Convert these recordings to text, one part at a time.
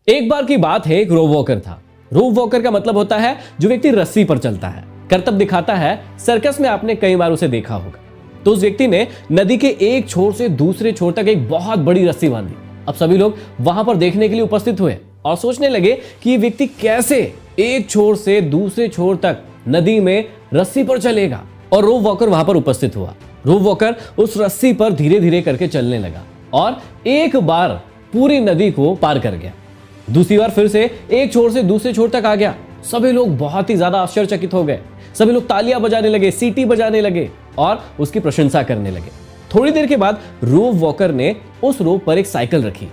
एक बार की बात है, एक रोप वॉकर था। रोप वॉकर का मतलब होता है जो व्यक्ति रस्सी पर चलता है, करतब दिखाता है। सर्कस में आपने कई बार उसे देखा होगा। तो उस व्यक्ति ने नदी के एक छोर से दूसरे छोर तक एक बहुत बड़ी रस्सी बांधी। अब सभी लोग वहां पर देखने के लिए उपस्थित हुए और सोचने लगे कि ये व्यक्ति कैसे एक छोर से दूसरे छोर तक नदी में रस्सी पर चलेगा। और रोप वॉकर वहां पर उपस्थित हुआ। रोप वॉकर उस रस्सी पर धीरे धीरे करके चलने लगा और एक बार पूरी नदी को पार कर गया। दूसरी बार फिर से एक छोर से दूसरे छोर तक आ गया। सभी लोग बहुत ही ज्यादा आश्चर्यचकित हो गए। सभी लोग तालियां बजाने लगे, सीटी बजाने लगे और उसकी प्रशंसा करने लगे। थोड़ी देर के बाद रोप वॉकर ने उस रोप पर एक साइकिल रखी।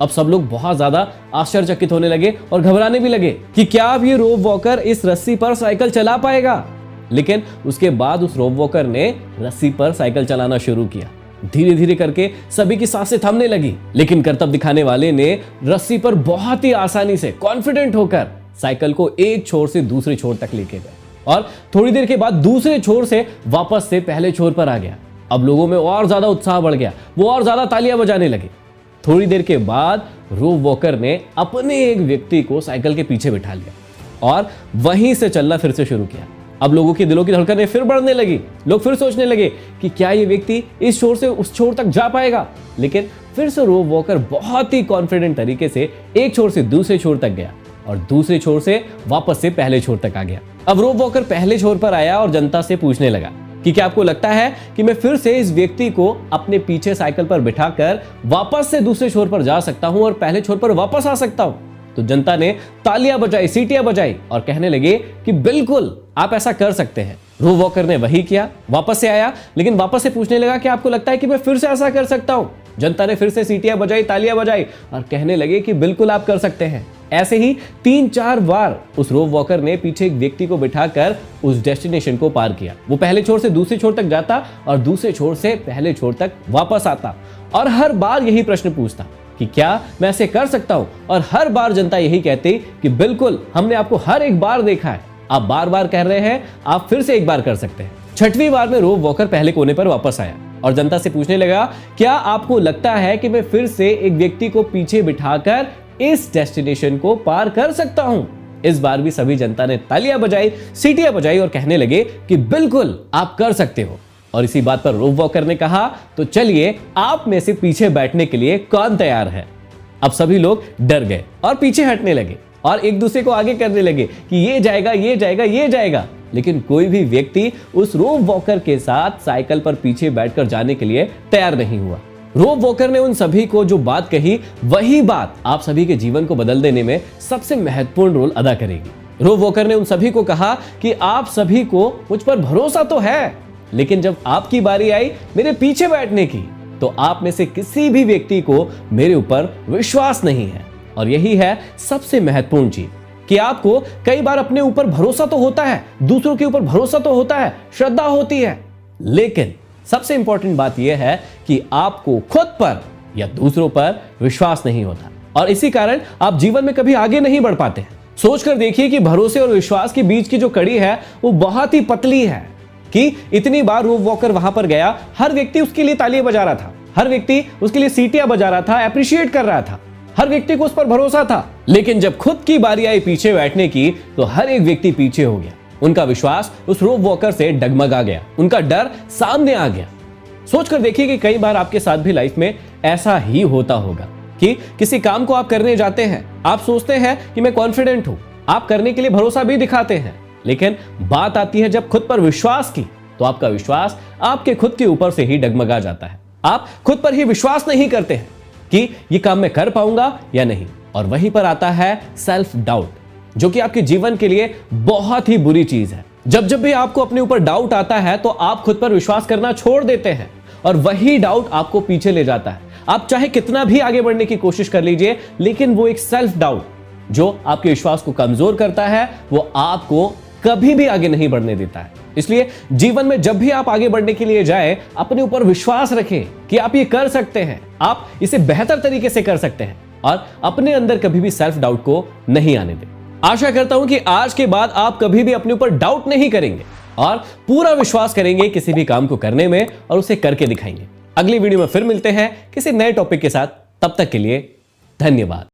अब सब लोग बहुत ज्यादा आश्चर्यचकित होने लगे और घबराने भी लगे कि क्या अब ये रोप वॉकर इस रस्सी पर साइकिल चला पाएगा। लेकिन उसके बाद उस रोप वॉकर ने रस्सी पर साइकिल चलाना शुरू किया। धीरे धीरे करके सभी की सांसें थमने लगी, लेकिन करतब दिखाने वाले ने रस्सी पर बहुत ही आसानी से कॉन्फिडेंट होकर साइकिल को एक छोर से दूसरे छोर तक लेके गए और थोड़ी देर के बाद दूसरे छोर से वापस से पहले छोर पर आ गया। अब लोगों में और ज्यादा उत्साह बढ़ गया, वो और ज्यादा तालियां बजाने लगे। थोड़ी देर के बाद रोप वॉकर ने अपने एक व्यक्ति को साइकिल के पीछे बिठा लिया और वहीं से चलना फिर से शुरू किया। अब लोगों की दिलों की धड़कनें फिर बढ़ने लगी। लोग फिर सोचने लगे कि क्या ये व्यक्ति इस छोर से उस छोर तक जा पाएगा। लेकिन फिर से रोप वॉकर बहुत ही कॉन्फिडेंट तरीके से एक छोर से दूसरे छोर तक गया और दूसरे छोर से वापस से पहले छोर तक आ गया। अब रोप वॉकर पहले छोर पर आया और जनता से पूछने लगा कि क्या आपको लगता है कि मैं फिर से इस व्यक्ति को अपने पीछे साइकिल पर बिठाकर वापस से दूसरे छोर पर जा सकता हूं और पहले छोर पर वापस आ सकता हूं। तो जनता ने तालियां बजाई, सीटियां बजाई और कहने लगे कि बिल्कुल आप ऐसा कर सकते हैं। रोप वॉकर ने वही किया, वापस से आया, लेकिन वापस से पूछने लगा कि आपको लगता है कि मैं फिर से ऐसा कर सकता हूं। जनता ने फिर से सीटियां बजाई, तालियां बजाई और कहने लगे कि बिल्कुल आप कर सकते हैं। ऐसे ही 3-4 बार उस रोप वॉकर ने पीछे एक व्यक्ति को बिठाकर उस डेस्टिनेशन को पार किया। वो पहले छोर से दूसरे छोर तक जाता और दूसरे छोर से पहले छोर तक वापस आता और हर बार यही प्रश्न पूछता कि क्या मैं ऐसे कर सकता हूं। और हर बार जनता यही कहती कि बिल्कुल, हमने आपको हर एक बार देखा है, आप बार बार कह रहे हैं, आप फिर से एक बार कर सकते हैं। 6वीं बार में रोप वॉकर पहले कोने पर वापस आया और जनता से पूछने लगा, क्या आपको लगता है कि मैं फिर से एक व्यक्ति को पीछे बिठाकर इस डेस्टिनेशन को पार कर सकता हूं। इस बार भी सभी जनता ने तालियां बजाई, सीटियां बजाई और कहने लगे कि बिल्कुल आप कर सकते हो। और इसी बात पर रोप वॉकर ने कहा, तो चलिए आप में से पीछे बैठने के लिए कौन तैयार है। अब सभी लोग डर गए और पीछे हटने लगे और एक दूसरे को आगे करने लगे कि ये जाएगा, ये जाएगा, ये जाएगा। लेकिन कोई भी व्यक्ति उस रोप वॉकर के साथ साइकिल पर पीछे बैठकर जाने के लिए तैयार नहीं हुआ। रोप वॉकर ने उन सभी को जो बात कही, वही बात आप सभी के जीवन को बदल देने में सबसे महत्वपूर्ण रोल अदा करेगी। रोप वॉकर ने उन सभी को कहा कि आप सभी को मुझ पर भरोसा तो है, लेकिन जब आपकी बारी आई मेरे पीछे बैठने की, तो आप में से किसी भी व्यक्ति को मेरे ऊपर विश्वास नहीं है। और यही है सबसे महत्वपूर्ण चीज कि आपको कई बार अपने ऊपर भरोसा तो होता है, दूसरों के ऊपर भरोसा तो होता है, श्रद्धा होती है, लेकिन सबसे इंपॉर्टेंट बात यह है कि आपको खुद पर या दूसरों पर विश्वास नहीं होता और इसी कारण आप जीवन में कभी आगे नहीं बढ़ पाते हैं। सोचकर देखिए कि भरोसे और विश्वास के बीच की जो कड़ी है वो बहुत ही पतली है कि इतनी बार रोप वॉकर वहां पर गया, हर व्यक्ति उसके लिए तालियां बजा रहा था, हर व्यक्ति उसके लिए सीटियां बजा रहा था, एप्रिशिएट कर रहा था, हर व्यक्ति को उस पर भरोसा था। लेकिन जब खुद की बारी आई पीछे बैठने की, तो हर एक व्यक्ति पीछे हो गया। उनका विश्वास उस रोप वॉकर से डगमगा गया, उनका डर सामने आ गया। सोचकर देखिए कि कई बार आपके साथ भी लाइफ में ऐसा ही होता होगा कि किसी काम को आप करने जाते हैं, आप सोचते हैं कि मैं कॉन्फिडेंट हूं, आप करने के लिए भरोसा भी दिखाते हैं, लेकिन बात आती है जब खुद पर विश्वास की, तो आपका विश्वास आपके खुद के ऊपर से ही डगमगा जाता है। आप खुद पर ही विश्वास नहीं करते हैं कि ये काम मैं कर पाऊंगा या नहीं। और वहीं पर आता है सेल्फ डाउट, जो कि आपके जीवन के लिए बहुत ही बुरी चीज है। जब जब भी आपको अपने ऊपर डाउट आता है, तो आप खुद पर विश्वास करना छोड़ देते हैं और वही डाउट आपको पीछे ले जाता है। आप चाहे कितना भी आगे बढ़ने की कोशिश कर लीजिए, लेकिन वो एक सेल्फ डाउट जो आपके विश्वास को कमजोर करता है, वो आपको कभी भी आगे नहीं बढ़ने देता है। इसलिए जीवन में जब भी आप आगे बढ़ने के लिए जाएं, अपने ऊपर विश्वास रखें कि आप ये कर सकते हैं, आप इसे बेहतर तरीके से कर सकते हैं और अपने अंदर कभी भी सेल्फ डाउट को नहीं आने दें। आशा करता हूं कि आज के बाद आप कभी भी अपने ऊपर डाउट नहीं करेंगे और पूरा विश्वास करेंगे किसी भी काम को करने में और उसे करके दिखाएंगे। अगली वीडियो में फिर मिलते हैं किसी नए टॉपिक के साथ। तब तक के लिए धन्यवाद।